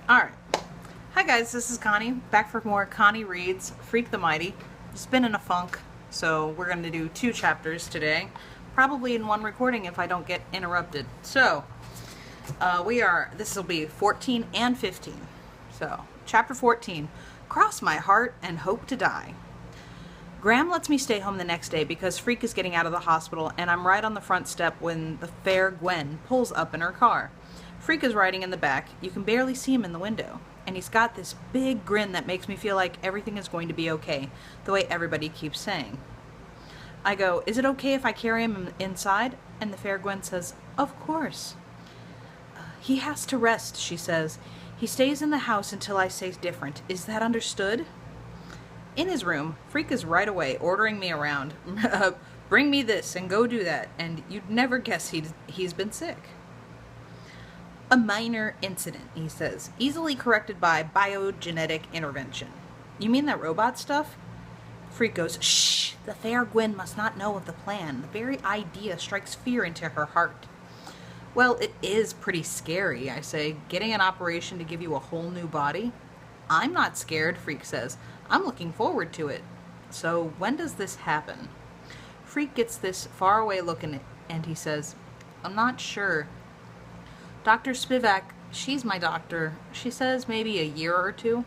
Alright. Hi guys, this is Connie, back for more Connie Reads Freak the Mighty. Just been in a funk, so we're going to do 2 chapters today. Probably in one recording if I don't get interrupted. So, this will be 14 and 15. So, chapter 14, Cross My Heart and Hope to Die. Graham lets me stay home the next day because Freak is getting out of the hospital and I'm right on the front step when the fair Gwen pulls up in her car. Freak is riding in the back. You can barely see him in the window. And he's got this big grin that makes me feel like everything is going to be okay, the way everybody keeps saying. I go, "Is it okay if I carry him inside?" And the fair Gwen says, "Of course." "He has to rest," she says. "He stays in the house until I say different. Is that understood?" In his room, Freak is right away ordering me around. Bring me this and go do that. And you'd never guess he's been sick. "A minor incident," he says, "easily corrected by biogenetic intervention." "You mean that robot stuff?" Freak goes, "Shh! The fair Gwen must not know of the plan. The very idea strikes fear into her heart." "Well, it is pretty scary," I say, "getting an operation to give you a whole new body." "I'm not scared," Freak says. "I'm looking forward to it." "So when does this happen?" Freak gets this faraway look in it, and he says, "I'm not sure. Dr. Spivak, she's my doctor. She says maybe a year or 2.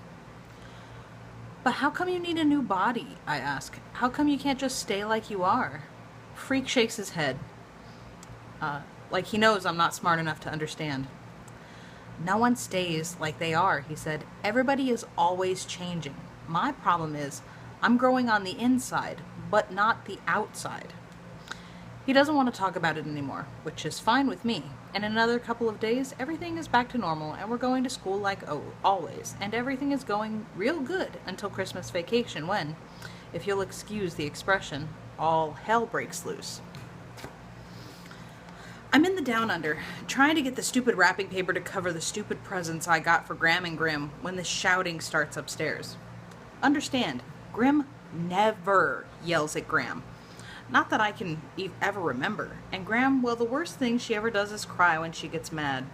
"But how come you need a new body?" I ask. "How come you can't just stay like you are?" Freak shakes his head, like he knows I'm not smart enough to understand. "No one stays like they are," he said. "Everybody is always changing. My problem is I'm growing on the inside, but not the outside." He doesn't want to talk about it anymore, which is fine with me. In another couple of days, everything is back to normal, and we're going to school like always, and everything is going real good until Christmas vacation when, if you'll excuse the expression, all hell breaks loose. I'm in the down under, trying to get the stupid wrapping paper to cover the stupid presents I got for Graham and Grim when the shouting starts upstairs. Understand, Grim never yells at Graham. Not that I can ever remember. And Graham, well, the worst thing she ever does is cry when she gets mad.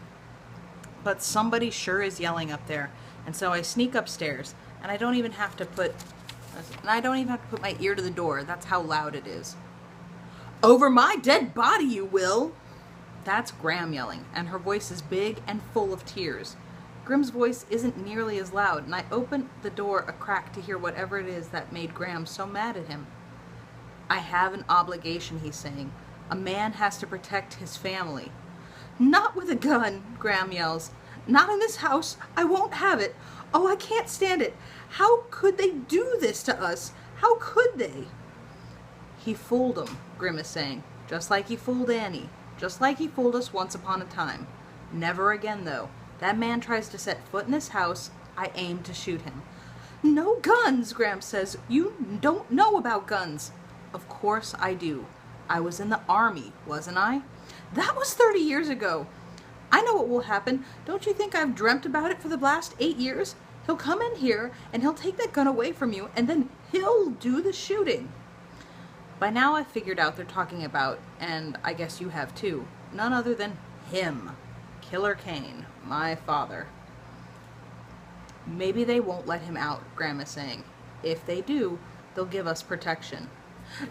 But somebody sure is yelling up there. And so I sneak upstairs, and I don't even have to put my ear to the door. That's how loud it is. "Over my dead body, you will!" That's Graham yelling, and her voice is big and full of tears. Grim's voice isn't nearly as loud, and I open the door a crack to hear whatever it is that made Graham so mad at him. "I have an obligation," he's saying. "A man has to protect his family." "Not with a gun," Graham yells. "Not in this house. I won't have it. Oh, I can't stand it. How could they do this to us? How could they?" "He fooled 'em," Grim is saying. "Just like he fooled Annie. Just like he fooled us once upon a time. Never again, though. That man tries to set foot in this house, I aim to shoot him." "No guns," Graham says. "You don't know about guns." "Of course I do. I was in the army, wasn't I?" "That was 30 years ago. I know what will happen. Don't you think I've dreamt about it for the last 8 years? He'll come in here, and he'll take that gun away from you, and then he'll do the shooting." By now I've figured out they're talking about, and I guess you have too, none other than him. Killer Kane, my father. "Maybe they won't let him out," Graham is saying. "If they do, they'll give us protection."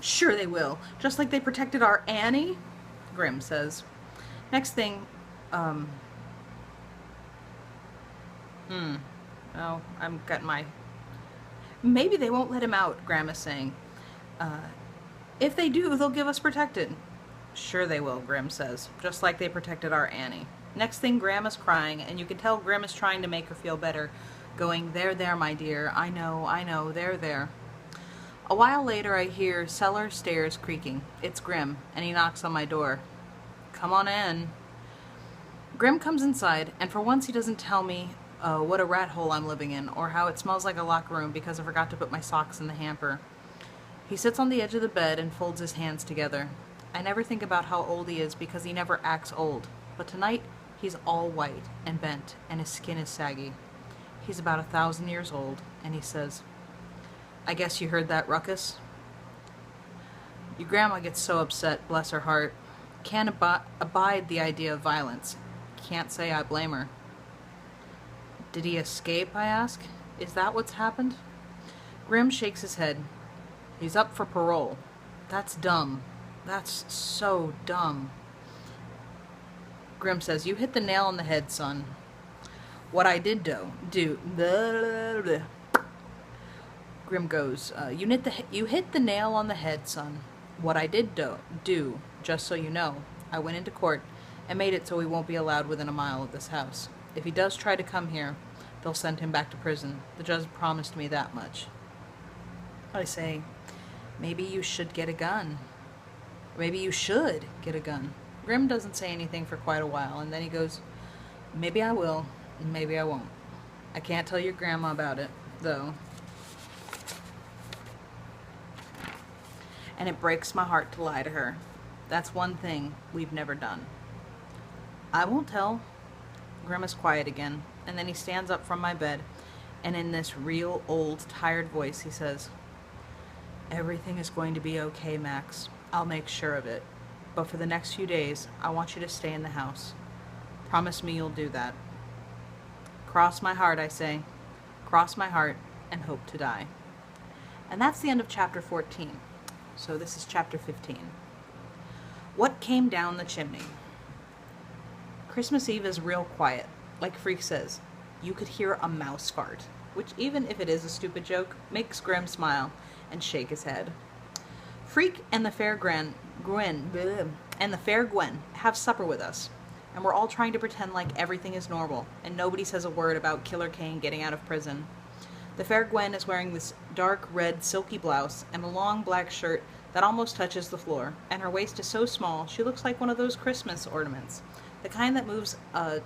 "Sure they will, just like they protected our Annie," Grim says. Next thing, oh, I'm getting my... "Maybe they won't let him out," Graham is saying. "If they do, they'll give us protection." "Sure they will," Grim says, "just like they protected our Annie." Next thing, Graham is crying, and you can tell Grim is trying to make her feel better, going, there, my dear, I know, there. A while later, I hear cellar stairs creaking. It's Grim, and he knocks on my door. "Come on in." Grim comes inside, and for once he doesn't tell me what a rat hole I'm living in, or how it smells like a locker room because I forgot to put my socks in the hamper. He sits on the edge of the bed and folds his hands together. I never think about how old he is because he never acts old, but tonight he's all white and bent, and his skin is saggy. He's about 1,000 years old, and he says, "I guess you heard that ruckus?" Your grandma gets so upset, bless her heart. Can't abide the idea of violence. Can't say I blame her. Did he escape, I ask? Is that what's happened? Grim shakes his head. He's up for parole. That's dumb. That's so dumb. Grim says, you hit the nail on the head, son. What I did do. Grim goes, you hit the nail on the head, son. What I did do, just so you know, I went into court and made it so he won't be allowed within a mile of this house. If he does try to come here, they'll send him back to prison. The judge promised me that much. I say, maybe you should get a gun. Maybe you should get a gun. Grim doesn't say anything for quite a while, and then he goes, maybe I will, and maybe I won't. I can't tell your grandma about it, though. And it breaks my heart to lie to her. That's one thing we've never done. I won't tell. Grim is quiet again, and then he stands up from my bed, and in this real old, tired voice, he says, everything is going to be okay, Max. I'll make sure of it. But for the next few days, I want you to stay in the house. Promise me you'll do that. Cross my heart, I say. Cross my heart and hope to die. And that's the end of chapter 14. So this is chapter 15. What came down the chimney? Christmas Eve is real quiet. Like Freak says, you could hear a mouse fart, which even if it is a stupid joke, makes Grim smile and shake his head. Freak and the fair Gwen have supper with us, and we're all trying to pretend like everything is normal, and nobody says a word about Killer Kane getting out of prison. The fair Gwen is wearing this dark red silky blouse and a long black shirt that almost touches the floor, and her waist is so small she looks like one of those Christmas ornaments, the kind that moves a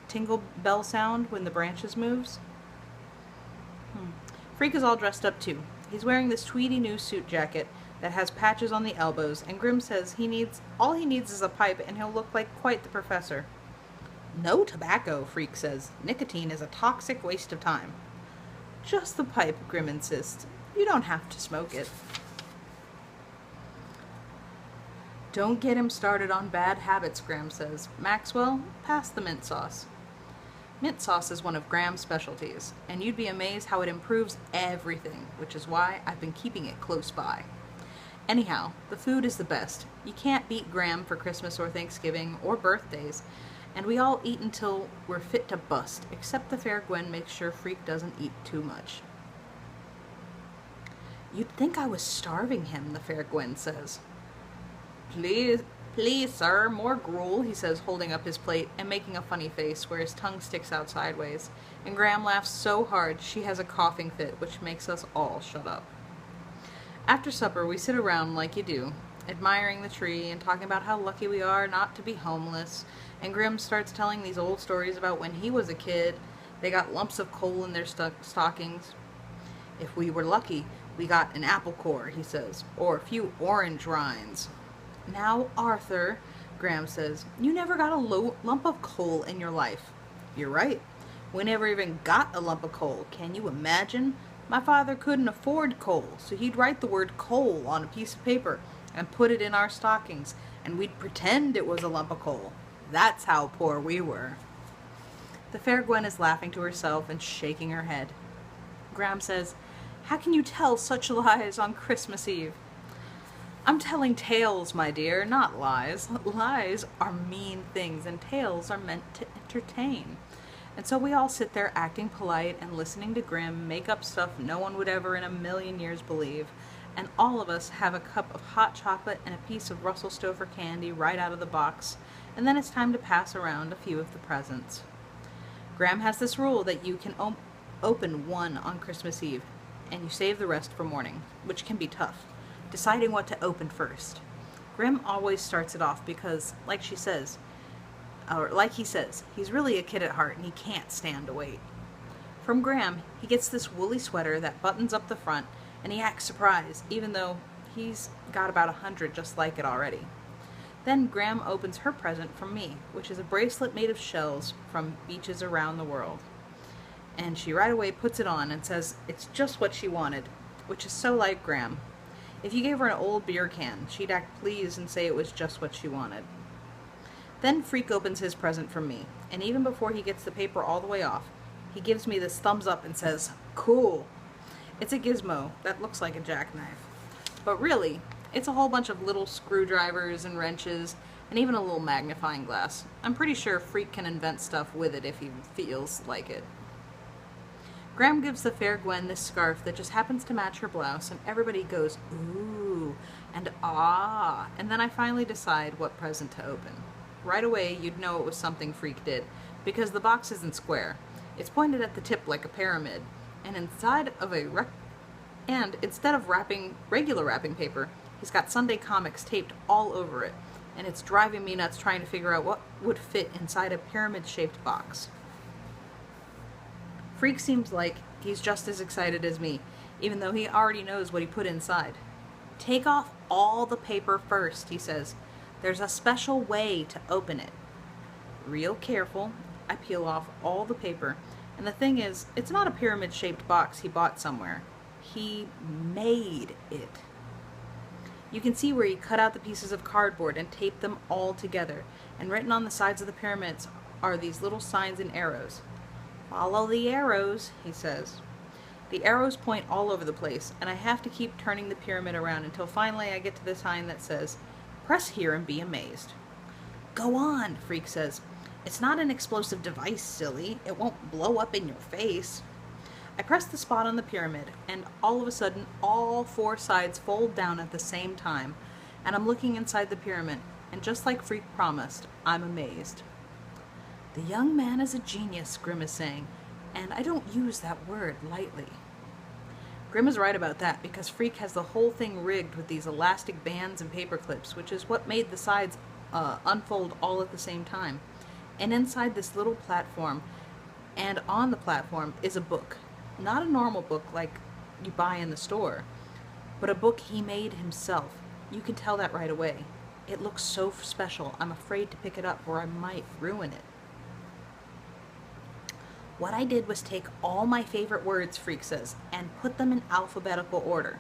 tingle bell sound when the branches moves. Freak is all dressed up too. He's wearing this tweedy new suit jacket that has patches on the elbows, and Grim says all he needs is a pipe and he'll look like quite the professor. No tobacco, Freak says. Nicotine is a toxic waste of time. Just the pipe, Grim insists. You don't have to smoke it. Don't get him started on bad habits, Graham says. Maxwell, pass the mint sauce. Mint sauce is one of Graham's specialties, and you'd be amazed how it improves everything, which is why I've been keeping it close by. Anyhow, the food is the best. You can't beat Graham for Christmas or Thanksgiving or birthdays, and we all eat until we're fit to bust, except the fair Gwen makes sure Freak doesn't eat too much. You'd think I was starving him, the fair Gwen says. Please, sir, more gruel, he says, holding up his plate and making a funny face where his tongue sticks out sideways, and Graham laughs so hard she has a coughing fit, which makes us all shut up. After supper, we sit around like you do, admiring the tree and talking about how lucky we are not to be homeless, and Grim starts telling these old stories about when he was a kid. They got lumps of coal in their stockings. If we were lucky, we got an apple core, he says, or a few orange rinds. Now, Arthur, Graham says, you never got a lump of coal in your life. You're right. We never even got a lump of coal. Can you imagine? My father couldn't afford coal, so he'd write the word coal on a piece of paper and put it in our stockings, and we'd pretend it was a lump of coal. That's how poor we were. The fair Gwen is laughing to herself and shaking her head. Graham says, how can you tell such lies on Christmas Eve? I'm telling tales, my dear, not lies. Lies are mean things, and tales are meant to entertain. And so we all sit there acting polite and listening to Grim make up stuff no one would ever in a million years believe, and all of us have a cup of hot chocolate and a piece of Russell Stover candy right out of the box, and then it's time to pass around a few of the presents. Graham has this rule that you can open one on Christmas Eve, and you save the rest for morning, which can be tough, deciding what to open first. Grim always starts it off because, like he says, he's really a kid at heart and he can't stand to wait. From Graham, he gets this woolly sweater that buttons up the front, and he acts surprised, even though he's got about 100 just like it already. Then Graham opens her present from me, which is a bracelet made of shells from beaches around the world. And she right away puts it on and says it's just what she wanted, which is so like Graham. If you gave her an old beer can, she'd act pleased and say it was just what she wanted. Then Freak opens his present from me, and even before he gets the paper all the way off, He gives me this thumbs up and says, "Cool." It's a gizmo that looks like a jackknife. But really, it's a whole bunch of little screwdrivers and wrenches and even a little magnifying glass. I'm pretty sure Freak can invent stuff with it if he feels like it. Graham gives the fair Gwen this scarf that just happens to match her blouse, and everybody goes, "Ooh," and "Ah," and then I finally decide what present to open. Right away, you'd know it was something Freak did, because the box isn't square. It's pointed at the tip like a pyramid, and instead of regular wrapping paper, he's got Sunday comics taped all over it, and it's driving me nuts trying to figure out what would fit inside a pyramid-shaped box. Freak seems like he's just as excited as me, even though he already knows what he put inside. "Take off all the paper first," he says. "There's a special way to open it." Real careful, I peel off all the paper, and the thing is, it's not a pyramid-shaped box he bought somewhere. He made it. You can see where he cut out the pieces of cardboard and taped them all together, and written on the sides of the pyramids are these little signs and arrows. "Follow the arrows," he says. The arrows point all over the place, and I have to keep turning the pyramid around until finally I get to the sign that says, "Press here and be amazed." "Go on," Freak says. "It's not an explosive device, silly. It won't blow up in your face." I press the spot on the pyramid, and all of a sudden, all four sides fold down at the same time, and I'm looking inside the pyramid, and just like Freak promised, I'm amazed. "The young man is a genius," Grim is saying, and I don't use that word lightly. Grim is right about that, because Freak has the whole thing rigged with these elastic bands and paper clips, which is what made the sides unfold all at the same time. And inside this little platform, and on the platform, is a book. Not a normal book like you buy in the store, but a book he made himself. You can tell that right away. It looks so special, I'm afraid to pick it up or I might ruin it. "What I did was take all my favorite words," Freak says, "and put them in alphabetical order."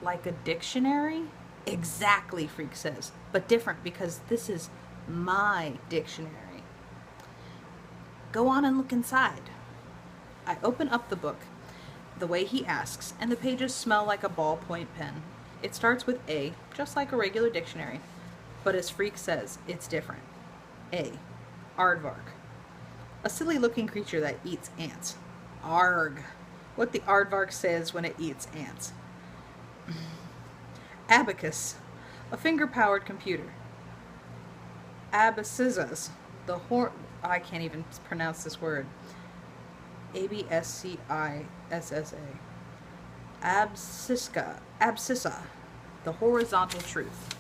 "Like a dictionary?" "Exactly," Freak says, "but different because this is my dictionary." "Go on and look inside." I open up the book the way he asks, and the pages smell like a ballpoint pen. It starts with A, just like a regular dictionary, but as Freak says, it's different. A. Aardvark. A silly-looking creature that eats ants. Arg. What the aardvark says when it eats ants. Abacus. A finger-powered computer. Abscissas. I can't even pronounce this word. Abscissa. Abscissa. The horizontal truth.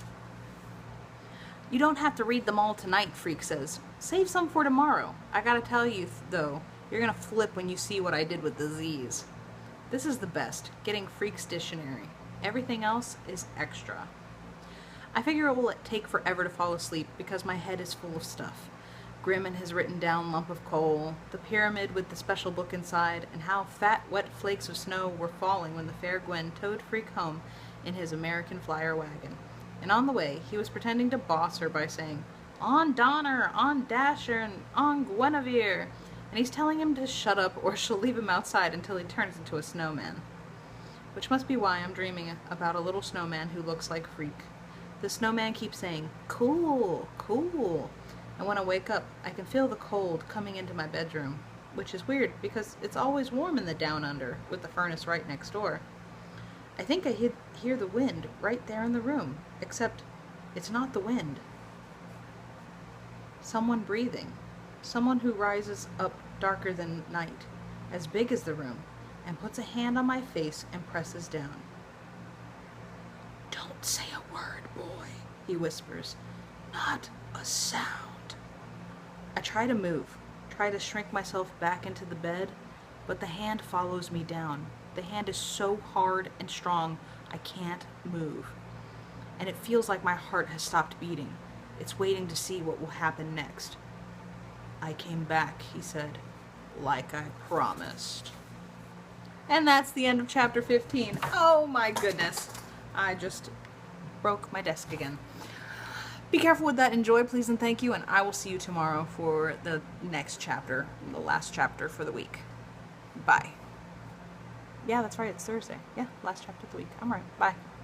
"You don't have to read them all tonight," Freak says. "Save some for tomorrow. I gotta tell you, though, you're gonna flip when you see what I did with the Z's." This is the best, getting Freak's dictionary. Everything else is extra. I figure it will take forever to fall asleep because my head is full of stuff. Grim and his written down lump of coal, the pyramid with the special book inside, and how fat, wet flakes of snow were falling when the fair Gwen towed Freak home in his American Flyer wagon. And on the way, he was pretending to boss her by saying, "On Donner, on Dasher, and on Guinevere," and he's telling him to shut up or she'll leave him outside until he turns into a snowman. Which must be why I'm dreaming about a little snowman who looks like Freak. The snowman keeps saying, "Cool, cool," and when I wake up, I can feel the cold coming into my bedroom, which is weird because it's always warm in the down under with the furnace right next door. I think I hear the wind right there in the room, except it's not the wind. Someone breathing. Someone who rises up darker than night, as big as the room, and puts a hand on my face and presses down. "Don't say a word, boy," he whispers. "Not a sound." I try to move, try to shrink myself back into the bed, but the hand follows me down. The hand is so hard and strong, I can't move. And it feels like my heart has stopped beating. It's waiting to see what will happen next. "I came back," he said, "like I promised." And that's the end of chapter 15. Oh my goodness. I just broke my desk again. be careful with that. Enjoy, please, and thank you. And I will see you tomorrow for the next chapter, the last chapter for the week. Bye. Yeah, that's right. It's Thursday. Yeah, last chapter of the week. I'm right. Bye.